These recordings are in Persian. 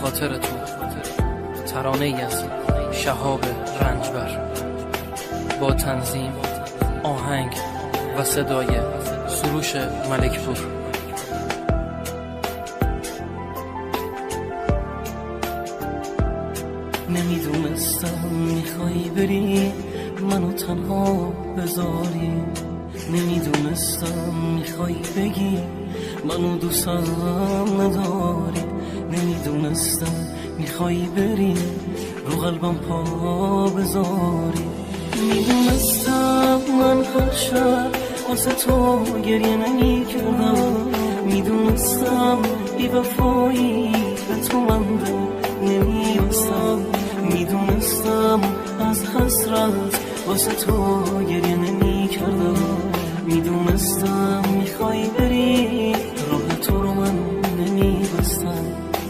خاطر تو، ترانه ای از شهاب رنجبر با تنظیم، آهنگ و صدای سروش ملکپور. نمیدونستم میخوای بری منو تنها بذاری، نمیدونستم میخوای بگی منو دوستم نداری، نمیدونستم میخوای بری رو قلبم پا بذاری، میدونستم من هر شب واسه تو گریه نمیکردم، میدونستم بی وفایی به تو من نمیبستم، میدونستم از حسرت واسه تو گریه نمیکردم، میدونستم میخوای بری راه تو رو من نمیبستم،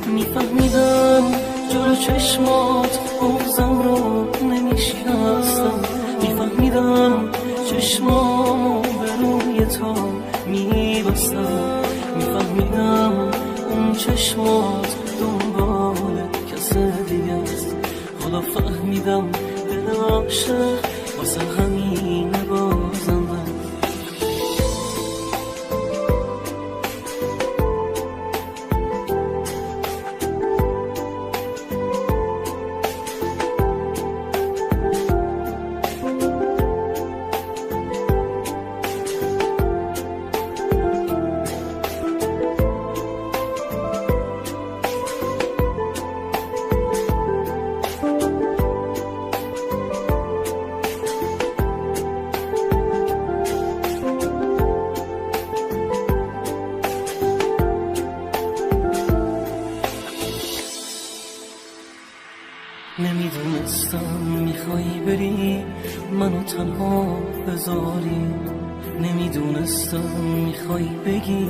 میفهمیدم جلو چشمات بغضم رو نمیشکستم، میفهمیدم چشمامو به روی تو میبستم، میفهمیدم اون چشمات دنبال کسی دیگه است، حالا فهمیدم دل عاشق واسه همینه بازنده. نمیدونستم میخوای بری منو تنها بذاری، نمیدونستم میخوای بگی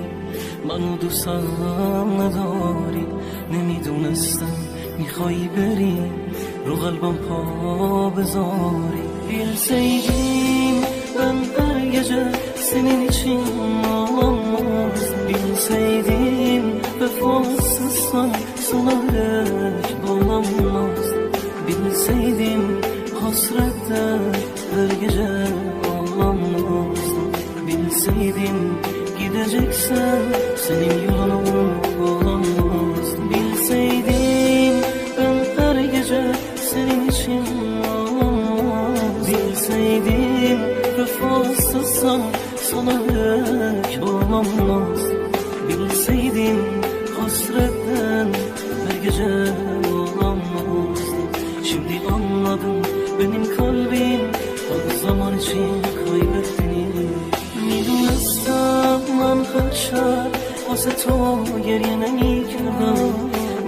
منو دوستم نداری، نمیدونستم میخوای بری رو قلبم پا بذari. Bilseydim ben her gece senin için ağlamazdım, bilseydim vefasızsan sana hiç dolanmazdım, bilseydim hasretten her gece ağlamazdım, bilseydim gideceksen senin yolunu bulamazdım, bilseydim ben her gece senin için ağlamazdım, bilseydim vefasızsan sana hiç dolanmazdım, bilseydim hasretten her gece ağlamazdım. Şimdi anladım benim kalbim o zaman için kaybettiğini, میدونستم من هر شب واسه تو گریه نمیکردم،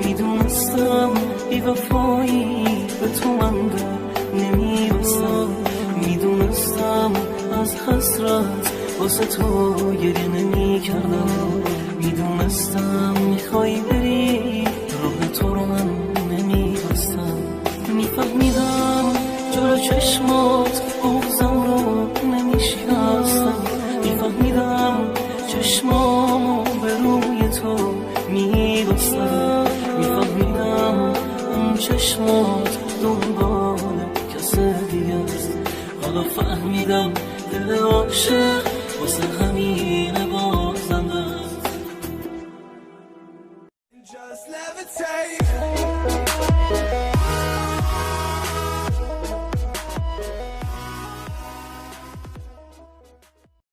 میدونستم بی وفایی به تو من نمیبستم، میدونستم از حسرت واسه تو گریه نمیکردم، میدونستم میخوای بری راه تو رو من نمیبستم، میفهمیدم جلو چشمات بغضم رو نمیشکستم، میفهمیدم چشمامو به روی تو میبستم، میفهمیدم اون چشمات دنبال کسی دیگه است، حالا فهمیدم دل عاشق واسه همین